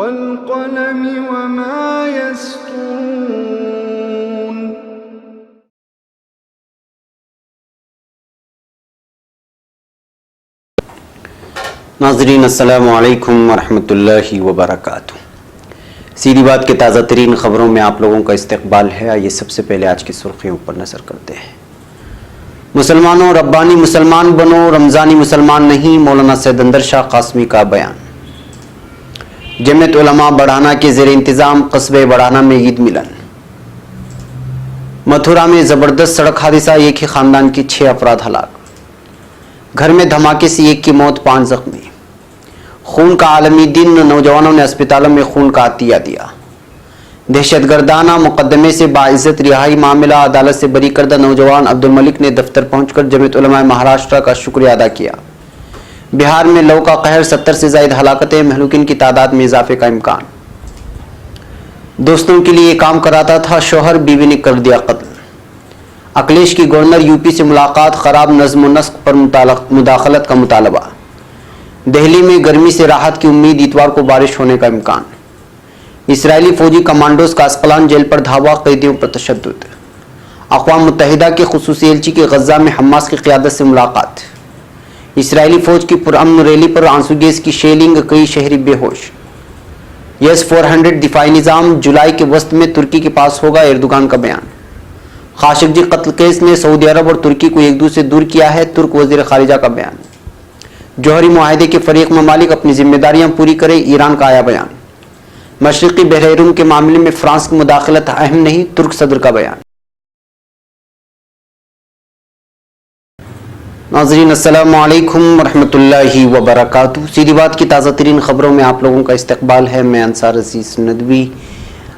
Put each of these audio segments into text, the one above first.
वल्क़लमि वमा यस्तुरून। नाज़रीन अस्सलामु अलैकुम वरहमतुल्लाहि वबरकातुहू। सीधी बात के ताज़ा तरीन ख़बरों में आप लोगों का इस्तकबाल है। आइए सबसे पहले आज की सुर्खियों पर नज़र करते हैं। मुसलमानों, रब्बानी मुसलमान बनो, रमज़ानी मुसलमान नहीं, मौलाना सैयद अंदर शाह कासमी का बयान। जमीयत उलमा बढ़ाना के ज़ेर इंतज़ाम कस्बे बढ़ाना में ईद मिलन। मथुरा में ज़बरदस्त सड़क हादसा, एक ही ख़ानदान के 6 अफराद हलाक। घर में धमाके से 1 की मौत, 5 जख्मी। खून का आलमी दिन, नौजवानों ने अस्पतालों में खून का अतिया दिया। दहशतगर्दाना मुकदमे से बाइज्जत रिहाई मामला, अदालत से बरी करदा नौजवान अब्दुल मलिक ने दफ्तर पहुंचकर जमीयत उलमा महाराष्ट्र का शुक्रिया अदा किया। बिहार में लौ का कहर, 70 से ज़ायद हलाकतें, महलूकिन की तादाद में इजाफे का इम्कान। दोस्तों के लिए काम कराता था शोहर, बीवी ने कर दिया कत्ल। अखिलेश की गवर्नर यूपी से मुलाकात, खराब नज़्म व नस्क पर मुदाखलत का मुतालबा। दिल्ली में गर्मी से राहत की उम्मीद, इतवार को बारिश होने का इम्कान। इसराइली फौजी कमांडोज का अस्कलान जेल पर धावा, कैदियों पर तशद्दुद। अक़वाम मुत्तहिदा के खुसूसी एलची की गज़ा में हमास की क़ियादत से मुलाकात। इसराइली फौज की पुरअमन रैली पर आंसू गैस की शेलिंग, कई शहरी बेहोश। S-400 दिफाई निज़ाम जुलाई के वस्त में तुर्की के पास होगा, एर्दोगान का बयान। खाशिकजी कत्ल केस ने सऊदी अरब और तुर्की को एक दूसरे से दूर किया है, तुर्क वज़ीर खारिजा का बयान। जौहरी मुआहदे के फरीक ममालिक अपनी जिम्मेदारियां पूरी करें, ईरान का आया बयान। मशरिकी बहरीन के मामले में फ्रांस की मुदाखलत अहम नहीं, तुर्क सदर का बयान। नाज़रीन अस्सलामु अलैकुम वरहमतुल्लाहि वबरकातुहू। सीधी बात की ताज़ा तरीन खबरों में आप लोगों का इस्तकबाल है। मैं अंसार अजीज़ नदवी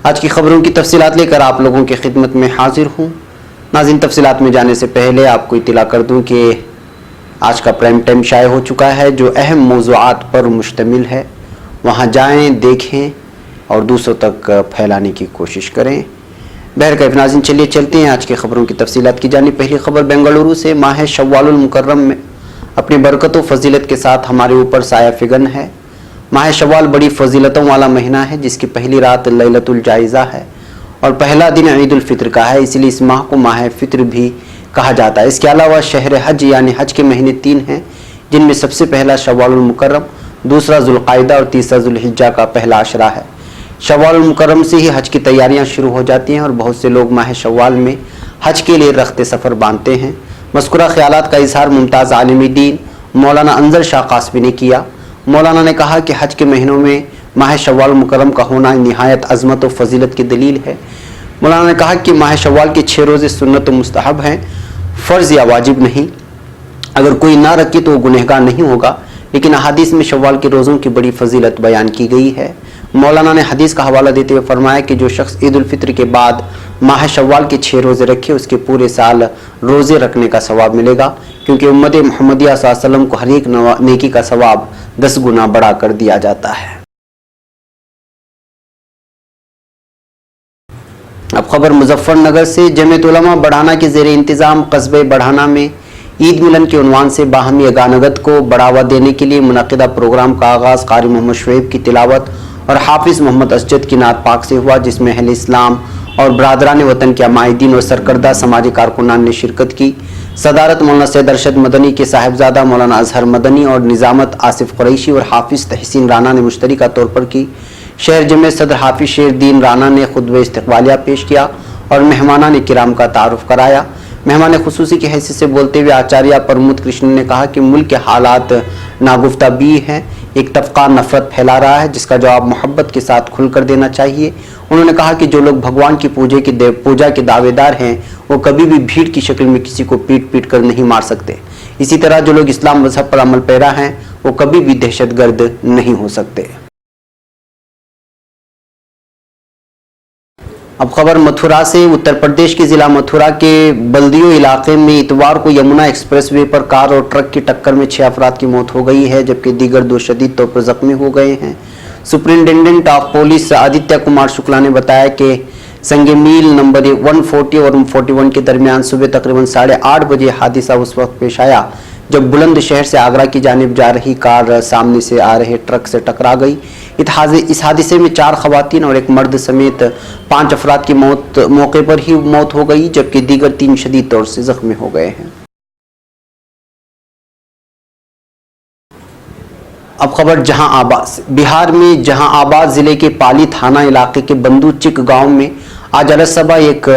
आज की खबरों की तफसीलात लेकर आप लोगों की खिदमत में हाजिर हूँ। नाज़रीन, तफसीलात में जाने से पहले आपको इत्तला कर दूँ कि आज का प्राइम टाइम शाये हो चुका है, जो अहम मौज़ूआत पर मुश्तमिल है। वहाँ जाएँ, देखें और दूसरों तक फैलाने की कोशिश करें। बहरकैफ नाज़रीन, चलिए चलते हैं आज की खबरों की तफसीलात की जानिब। पहली खबर बेंगलुरु से। माह शव्वालुल मुकर्रम में अपनी बरकत व फजीलत के साथ हमारे ऊपर साया फिगन है। माह शव्वाल बड़ी फजीलतों वाला महीना है, जिसकी पहली रात लैलतुल जायज़ा है और पहला दिन ईद उल फित्र का है, इसलिए इस माह को माह फित्र भी कहा जाता है। इसके अलावा शहर हज यानी हज के महीने 3 हैं, जिनमें सबसे पहला शव्वालुल मुकर्रम, दूसरा ज़ुल्क़ाइदा और तीसरा ज़ुल्हिज्जा का पहला अशरा है। शव्वाल मुकर्रम से ही हज की तैयारियां शुरू हो जाती हैं और बहुत से लोग माह शव्वाल में हज के लिए रख्ते सफ़र बांधते हैं। मज़कूरा ख़यालात का इज़हार मुमताज़ आलिम दीन मौलाना अंदर शाह कासमी ने किया। मौलाना ने कहा कि हज के महीनों में माह शव्वाल मुकर्रम का होना निहायत अज़मत व फजीलत की दलील है। मौलाना ने कहा कि माह शव्वाल के 6 रोज़े सुन्नत व मुस्तहब हैं, फ़र्ज़ या वाजिब नहीं। अगर कोई ना रखे तो वो गुनहगार नहीं होगा, लेकिन अहादीस में शव्वाल के रोज़ों की बड़ी फजीलत बयान की गई है। मौलाना ने हदीस का हवाला देते हुए फरमाया कि जो शख्स ईद उल फित्र के बाद माह शव्वाल के 6 रोज़े रखे, उसके पूरे साल रोज़े रखने का सवाब मिलेगा, क्योंकि उम्मत मुहम्मदिया सल्लल्लाहु अलैहि वसल्लम को हर एक नेकी का सवाब 10 गुना बढ़ा कर दिया जाता है। अब खबर मुजफ्फरनगर से। जमीयत उलमा बढ़ाना के ज़ेर इंतज़ाम कस्बे बढ़ाना में ईद मिलन के उन्वान से बाहमी यगानगत को बढ़ावा देने के लिए मुनक़िदा प्रोग्राम का आगाज़ क़ारी मोहम्मद शुएब की तिलावत और हाफिज़ मोहम्मद असजद की नात पाक से हुआ, जिसमें अहले इस्लाम और बरादरान वतन के अमायदीन और सरकर्दा समाजी कारकुनान ने शिरकत की। सदारत मौलाना सैयद अरशद मदनी के साहिबजादा मौलाना अजहर मदनी और निज़ामत आसिफ कुरैशी और हाफिज़ तहसीन राना ने मुश्तरिका तौर पर की। शहर जमे सदर हाफिज़ शेरदीन राना ने खुतबा इस्तक़बालिया पेश किया और मेहमानान किराम का तारुफ कराया। मेहमान खुसूसी की हैसियत से बोलते हुए आचार्य प्रमोद कृष्ण ने कहा कि मुल्क के हालात नागुफ्ता भी हैं, एक तबका नफरत फैला रहा है, जिसका जवाब मोहब्बत के साथ खुलकर देना चाहिए। उन्होंने कहा कि जो लोग भगवान की पूजा के दावेदार हैं, वो कभी भी भीड़ की शक्ल में किसी को पीट पीट कर नहीं मार सकते। इसी तरह जो लोग इस्लाम मजहब पर अमल पैरा हैं, वो कभी भी दहशतगर्द नहीं हो सकते। अब खबर मथुरा से। उत्तर प्रदेश के जिला मथुरा के बल्दियो इलाके में इतवार को यमुना एक्सप्रेसवे पर कार और ट्रक की टक्कर में 6 अफराद की मौत हो गई है, जबकि दीगर 2 शदीद तौर पर जख्मी हो गए हैं। Superintendent of police Aditya Kumar Shukla ने बताया कि संगे मील नंबर 140 और 41 के दरमियान सुबह तकरीबन 8:30 बजे हादसा उस वक्त पेश आया जब बुलंदशहर से आगरा की जानिब जा रही कार सामने से आ रहे ट्रक से टकरा गई। इस हादसे में 4 खवातीन और एक मर्द समेत 5 अफराद की मौके पर ही मौत हो गई, जबकि दीगर 3 शदीद तौर से जख्मी हो गए हैं। अब खबर जहांआबाद से। बिहार में जहांआबाद जिले के पाली थाना इलाके के बंदूचिक गांव में आज अलग सुबह एक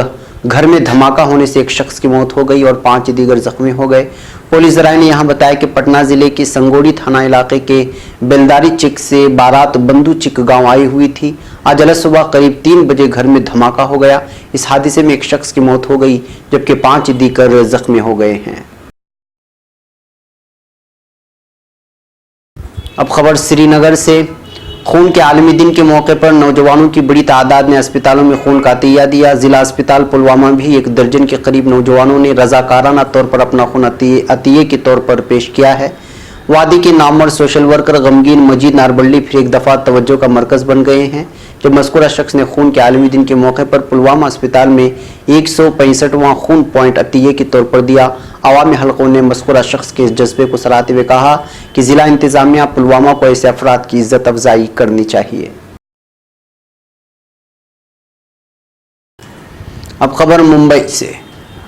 घर में धमाका होने से एक शख्स की मौत हो गई और 5 दीगर जख्मी हो गए। पुलिस जराये ने यहां बताया कि पटना जिले के संगोड़ी थाना इलाके के बेलदारी चिक से बारात बंदूचिक गांव आई हुई थी। आज अलग सुबह करीब 3 बजे घर में धमाका हो गया। इस हादसे में एक शख्स की मौत हो गई, जबकि 5 दीगर जख्मी हो गए हैं। अब खबर श्रीनगर से। खून के आलमी दिन के मौके पर नौजवानों की बड़ी तादाद ने अस्पतालों में खून का अतिया दिया। जिला अस्पताल पुलवामा भी 1 दर्जन के करीब नौजवानों ने रजाकाराना तौर पर अपना खून अतिये के तौर पर पेश किया है। वादी के नामवर सोशल वर्कर गमगीन मजीद नारबल्ली फिर एक दफा तवज्जो का मरकज बन गए हैं, जब मज़कूरा शख्स ने खून के आलमी दिन के मौके पर पुलवामा अस्पताल में 165वां खून पॉइंट अतिये के तौर पर दिया। अवामी हलकों ने मज़कूरा शख्स के इस जज्बे को सराहते हुए कहा कि जिला इंतजामिया पुलवामा को ऐसे अफराद की इज्जत अफजाई करनी चाहिए। अब खबर मुंबई से।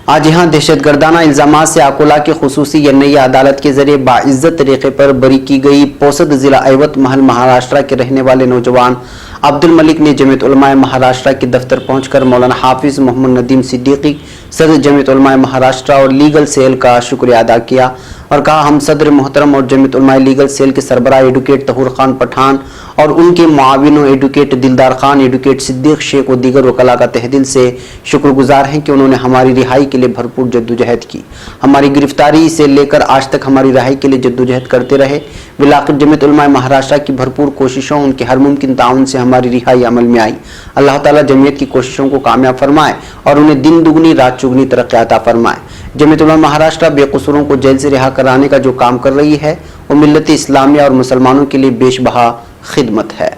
आज यहाँ दहशतगर्दाना इल्जामात से अकोला के खुसूसी यन्नैया अदालत के जरिए बाइज्जत तरीके पर बरी की गई पोसद जिला ऐवत महल महाराष्ट्र के रहने वाले नौजवान अब्दुल मलिक ने जमीयत उलमाए महाराष्ट्र के दफ्तर पहुंचकर मौलाना हाफिज मोहम्मद नदीम सिद्दीकी, सदर जमीयत उलमाए महाराष्ट्र और लीगल सेल का शुक्रिया अदा किया और कहा, हम सदर मोहतरम और जमीयत उलमाए लीगल सेल के सरबराह एडवोकेट तहूर खान पठान और उनके मुआविनों एडवोकेट दिलदार खान, एडवोकेट सिद्दीक शेख और दीगर वकला का तहदिल से शुक्रगुजार हैं कि उन्होंने हमारी रिहाई के लिए भरपूर जद्दोजहद की। हमारी गिरफ्तारी से लेकर आज तक हमारी रिहाई के लिए जद्दोजहद करते रहे। बिलाखिर जमीयत उलमाए महाराष्ट्र की भरपूर कोशिशों, उनके हर मुमकिन ताउन से हमारी रिहाई अमल में आई। अल्लाह ताला जमीयत की कोशिशों को कामयाब फरमाए और उन्हें दिन दुगनी रात चुगनी तरक्की अता फरमाए। जमीयत उलमा महाराष्ट्र बेकसूरों को जेल से रिहा कराने का जो काम कर रही है वो मिल्लत इस्लामिया और मुसलमानों के लिए बेशबहा खिदमत है।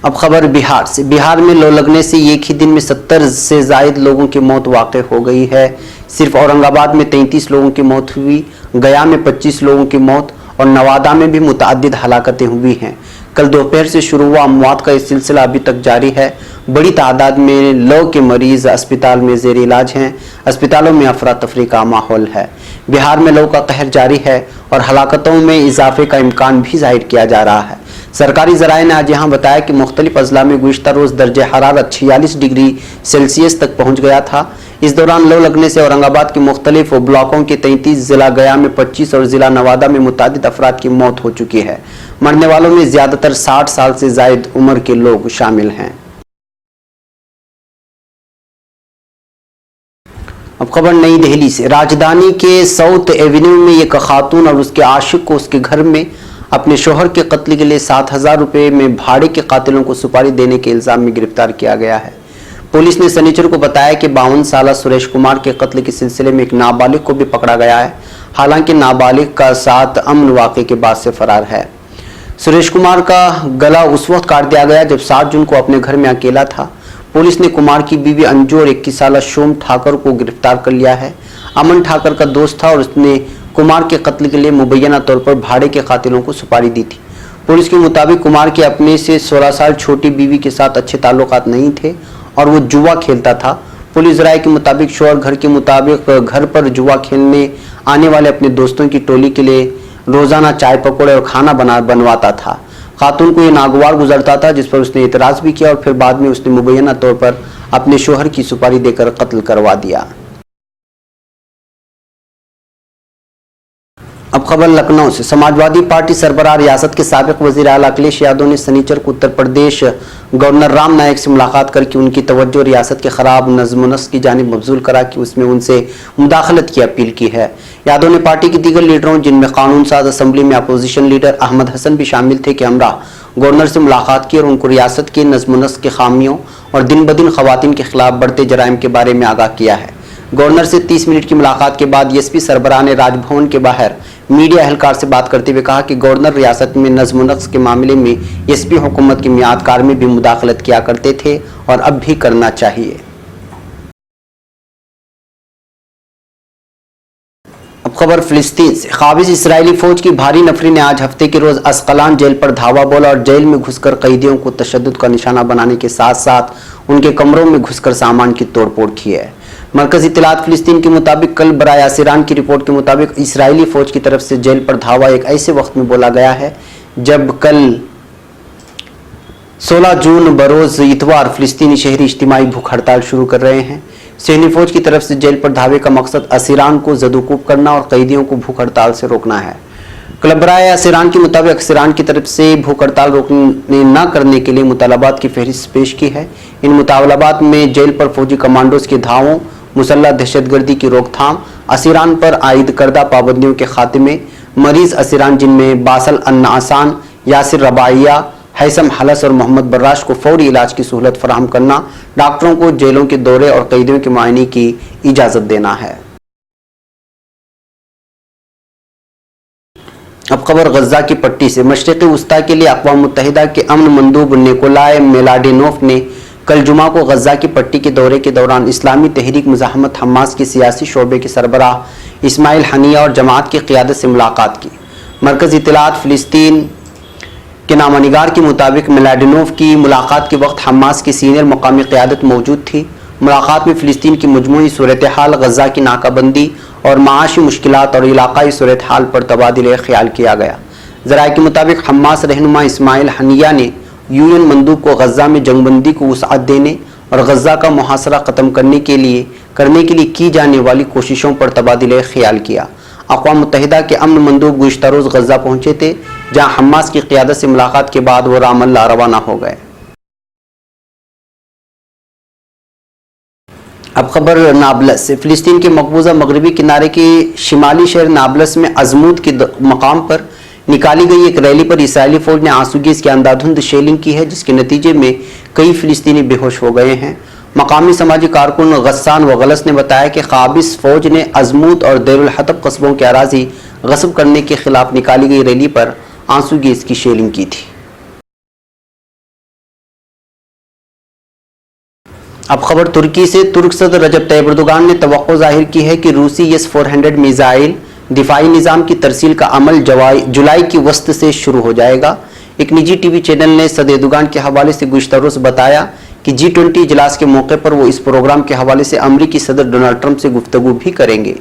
अब खबर बिहार से। बिहार में लौ लगने से एक ही दिन में 70 से जायद लोगों की मौत वाक़ हो गई है। सिर्फ औरंगाबाद में 33 लोगों की मौत हुई, गया में 25 लोगों की मौत और नवादा में भी मुतअद्दिद हलाकतें हुई हैं। कल दोपहर से शुरू हुआ अमवात का ये सिलसिला अभी तक जारी है। बड़ी तादाद में लौ के मरीज अस्पताल में ज़ेर इलाज हैं। अस्पतालों में अफरा तफरी का माहौल है। बिहार में लौ का कहर जारी है और हलाकतों में इजाफे का इम्कान भी जाहिर किया जा रहा है। सरकारी ज़राए ने आज यहाँ बताया कि मुख्तलिफ अजला में गुज़िश्ता रोज़ दर्जे हरारत 46 डिग्री सेल्सियस तक पहुँच गया था। इस दौरान लौ लगने से औरंगाबाद के मुख्तलिफ ब्लॉकों के 33, जिला गया में 25 और जिला नवादा में मुतअद्दिद अफराद की मौत हो चुकी है। मरने वालों में ज़्यादातर 60 साल से जायद उम्र के लोग शामिल हैं। अब खबर नई दिल्ली से। राजधानी के साउथ एवेन्यू में एक खातून और उसके आशिक को उसके घर में अपने शोहर के कत्ल के लिए 7,000 रुपये में भाड़े के कातिलों को सुपारी देने के इल्जाम में गिरफ्तार किया गया है। पुलिस ने शनिचर को बताया कि 52 साला सुरेश कुमार के कत्ल के सिलसिले में एक नाबालिग को भी पकड़ा गया है। हालांकि नाबालिग का साथ अमन वाक़े के बाद से फरार है। सुरेश कुमार का गला उस वक्त काट दिया गया जब 7 जून को अपने घर में अकेला था। पुलिस ने कुमार की बीवी अंजू और 21 साला शोम ठाकर को गिरफ्तार कर लिया है। अमन ठाकर का दोस्त था और उसने कुमार के कत्ल के लिए मुबैना तौर पर भाड़े के कातिलों को सुपारी दी थी। पुलिस के मुताबिक कुमार के अपने से 16 साल छोटी बीवी के साथ अच्छे ताल्लुकात नहीं थे और वो जुआ खेलता था। पुलिस राय के मुताबिक शोहर घर के मुताबिक घर पर जुआ खेलने आने वाले अपने दोस्तों की टोली के लिए रोजाना चाय पकौड़े और खाना बनवाता था। खातून को ये नागवार गुजरता था, जिस पर उसने इतराज भी किया और फिर बाद में उसने मुबैना तौर पर अपने शोहर की सुपारी देकर कत्ल करवा दिया। अब खबर लखनऊ से। समाजवादी पार्टी सरबराह रियासत के साबिक वजीर आला अखिलेश यादव ने शनिचर को उत्तर प्रदेश गवर्नर राम नायक से मुलाकात करके उनकी तवज्जो रियासत के खराब नज़्म-ओ-नस्क की जानिब मबजूल करा कि उसमें उनसे मुदाखलत की अपील की है। यादव ने पार्टी के दीगर लीडरों, जिनमें कानून साज असम्बली में अपोजिशन लीडर अहमद हसन भी शामिल थे, के हमरा गवर्नर से मुलाकात की और उनको रियासत के नज़्म-ओ-नस्क के खामियों और दिन ब दिन खवातीन के खिलाफ बढ़ते जराइम के बारे में आगाह किया है। गवर्नर से 30 मिनट की मुलाकात के बाद एसपी सरबराह ने राजभवन के बाहर मीडिया एहलकार से बात करते हुए कहा कि गवर्नर रियासत में नज़्म-ओ-नस्क के मामले में एसपी हुकूमत की मियादकार में भी मुदाखलत किया करते थे और अब भी करना चाहिए। अब खबर फिलिस्तीन से। काबिज इसराइली फौज की भारी नफरी ने आज हफ्ते के रोज अस्कलान जेल पर धावा बोला और जेल में घुसकर कैदियों को तशद्दुद का निशाना बनाने के साथ साथ उनके कमरों में घुसकर सामान की तोड़फोड़ की है। मरकजी इत्तलात फिलिस्तीन के मुताबिक कल बराए आसिरान की रिपोर्ट के मुताबिक इसराइली फौज की तरफ से जेल पर धावा एक ऐसे वक्त में बोला गया है जब कल 16 जून बरोज इतवार फिलिस्तीनी शहरी इज्तिमाई भूख हड़ताल शुरू कर रहे हैं। सेनी फौज की तरफ से जेल पर धावे का मकसद असीरान को जदुकूब करना और कैदियों को भूख हड़ताल से रोकना है। क्लब बराए असीरान के मुताबिक असीरान की तरफ से भूख हड़ताल रोकने न करने के लिए मुतालबात की फहरिस्त पेश की है। इन मुतालबात में जेल पर फौजी कमांडोज के धावों, मुसल्लह दहशतगर्दी की रोकथाम, असीरान पर आयद करदा पाबंदियों के खात्मे, मरीज असीरान जिनमें बासल अन्नासान, यासिर रबाइया, हैसम हलस और मोहम्मद बर्राश को फौरी इलाज की सहूलत फराहम करना, डॉक्टरों को जेलों के दौरे और कैदियों के मुआयने की इजाजत देना है। अब खबर गजा की पट्टी से। मशरिक़ी वस्ता के लिए अक़वाम मुत्तहिदा के अमन मंदूब निकोलाई मेलाडिनोफ ने कल जुमा को गजा की पट्टी के दौरे के दौरान इस्लामी तहरीक मुज़ाहमत हमास के सियासी शोबे के सरबराह इस्माइल हनिया और जमात की क़ियादत से मुलाकात की। मरकज़ी इत्तलात फ़िलिस्तीन के नामानिगार के मुताबिक मेलाडिनोफ की मुलाकात के वक्त हमास की सीनियर मकामी क़यादत मौजूद थी। मुलाकात में फ़िलिस्तीन की मजमूई सूरत हाल, गजा की नाकाबंदी और माशी मुश्किलात और इलाकाई सूरत हाल पर तबादिले ख्याल किया गया। ज़राए के मुताबिक हमास रहनुमा इस्माइल हनिया ने यूएन मंदूब को गजा में जंगबंदी को वुसअत देने और गजा का मुहासरा ख़त्म करने के लिए की जाने वाली कोशिशों पर तबादिले ख्याल किया। अक़वाम मुत्तहिदा के अमन मंदूब गुज़िश्ता रोज़ गजा पहुंचे थे, जहां हमास की क़ियादत से मुलाकात के बाद वो रामल्ला रवाना हो गए। अब खबर नाबलस से। फ़िलिस्तीन के मकबूजा मगरबी किनारे के शिमाली शहर नाबलस में अजमूद के मकाम पर निकाली गई एक रैली पर इसराइली फ़ौज ने आंसूगीज़ की अंधाधुंध शेलिंग की है, जिसके नतीजे में कई फ़िलिस्तीनी बेहोश हो गए हैं। मकामी समाजी कारकुन गस्सान व गलस ने बताया कि काबिज फौज ने अजमूद और देरुल हतब कस्बों के अराजी गस्ब करने के खिलाफ निकाली गई रैली पर आंसू गैस की शेलिंग की थी। अब खबर तुर्की से। तुर्क सदर रजब तैयब एर्दोगान ने तवक्को जाहिर की है कि रूसी S-400 मिसाइल दिफाई निज़ाम की तरसील का अमल जुलाई की वस्त से शुरू हो जाएगा। एक निजी टीवी चैनल ने सदर एर्दोगान के हवाले से गुज़िश्ता रोज़ बताया कि G20 इजलास के मौके पर वो इस प्रोग्राम के हवाले से अमरीकी सदर डोनाल्ड ट्रंप से गुफ्तगू भी करेंगे।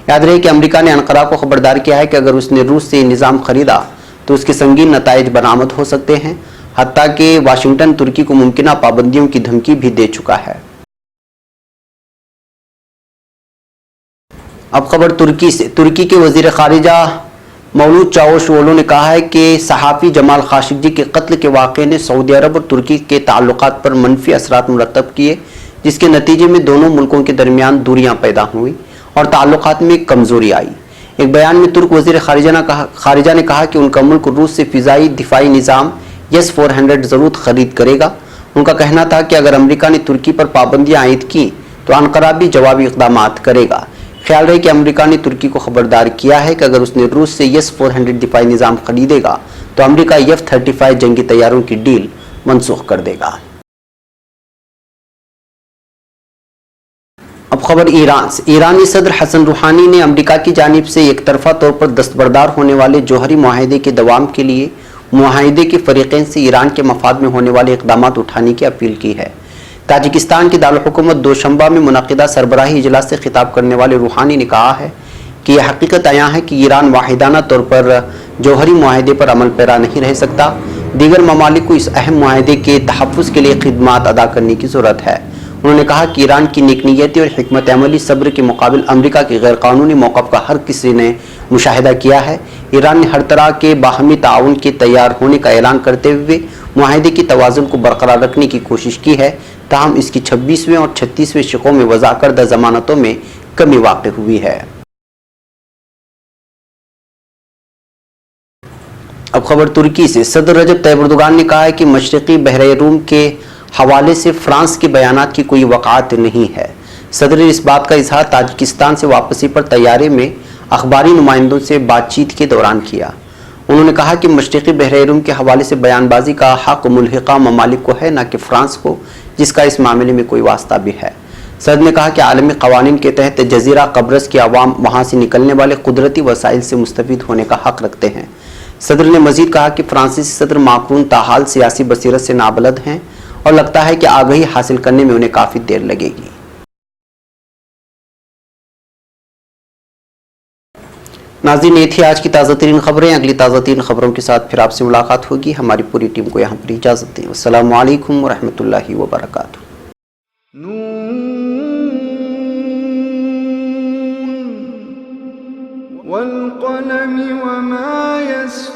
याद रहे कि अमरीका ने अनकरा को खबरदार किया है कि अगर उसने रूस से निज़ाम खरीदा तो उसके संगीन नताइज बरामद हो सकते हैं। हत्ता कि वाशिंगटन तुर्की को मुमकिना पाबंदियों की धमकी भी दे चुका है। अब खबर तुर्की से। तुर्की के वजीर खारिजा मौलूद चावुशओग्लू ने कहा है कि सहाफ़ी जमाल खाशोगी के कत्ल के वाक़े ने सऊदी अरब और तुर्की के ताल्लुकात पर मनफी असरात मुरतब किए, जिसके नतीजे में दोनों मुल्कों के दरमियान दूरियां पैदा हुई और ताल्लुकात में कमज़ोरी आई। एक बयान में तुर्क वजीर खारिजा ने कहा कि उनका मुल्क रूस से फ़िज़ाई दिफाई निज़ाम S-400 ज़रूर खरीद करेगा। उनका कहना था कि अगर अमरीका ने तुर्की पर पाबंदियाँ आयद की तो अनकरा भी जवाबी इक़दाम करेगा। ख्याल रहे कि अमरीका ने तुर्की को खबरदार किया है कि अगर उसने रूस से S-400 दिफाई निज़ाम खरीदेगा तो अमरीका F-35 जंगी तैयारों की डील मनसूख कर देगा। अब खबर ईरान से। ईरानी सदर हसन रूहानी ने अमरीका की जानिब से एक तरफा तौर पर दस्तबरदार होने वाले जौहरी मुआहदे के दवाम के लिए मुआहदे के फरीक़ैन से ईरान के मफाद में होने वाले इक़दाम उठाने की अपील की है। ताजिकिस्तान के दारुल हुकूमत दोशंबा में मुनक़िदा सरबराही इजलास से खिताब करने वाले रूहानी ने कहा है कि यह हकीकत आया है कि ईरान वाहिदाना तौर पर जौहरी मुआहदे पर अमल पैरा नहीं रह सकता। दीगर ममालिक को इस अहम मुआहदे के तहफ़्फ़ुज़ के लिए खिदमात अदा करने की ज़रूरत है। उन्होंने कहा कि ईरान की नेकनीयती और हिकमत अमली सब्र के मुकाबिल अमरीका के गैर कानूनी मौक़िफ़ का हर किसी ने मुशाहिदा किया है। ईरान ने हर तरह के बाहमी ताउन के तैयार होने का ऐलान करते हुए मुआहदे की तवाज़ुन को बरकरार रखने की कोशिश की है, ताहम इसकी 26वें और 36वें शिकों में वज़ा करदा ज़मानतों में कमी वाक़ हुई है। अब खबर तुर्की से। सदर रजब तैयब एर्दोगान ने कहा है कि मशरिक़ी बहरे रूम के हवाले से फ्रांस के बयानात की कोई वक़ात नहीं है। सदर ने इस बात का इजहार ताजिकिस्तान से वापसी पर तैयारी में अखबारी नुमाइंदों से बातचीत के दौरान किया। उन्होंने कहा कि मशरिक़ी बहरे रूम के हवाले से बयानबाजी का हक़ मुल्हिक़ा ममालिक को है, न कि फ्रांस को, जिसका इस मामले में कोई वास्ता भी है। सदर ने कहा कि आलमी कवानीन के तहत जजीरा कब्रस की आवाम वहाँ से निकलने वाले कुदरती वसाइल से मुस्तफीद होने का हक रखते हैं। सदर ने मजीद कहा कि फ्रांसीसी सदर माक्रून ताहाल सियासी बसीरत से नाबलद हैं और लगता है कि आगाही हासिल करने में उन्हें काफ़ी देर लगेगी। नाज़रीन, ये थी आज की ताज़ा तरीन खबरें। अगली ताज़ा तरीन खबरों के साथ फिर आपसे मुलाकात होगी। हमारी पूरी टीम को यहाँ पर इजाज़त दें। अस्सलामु अलैकुम वरहमतुल्लाहि वबरकातुहू। वल क़लम वमा यस्तुरून।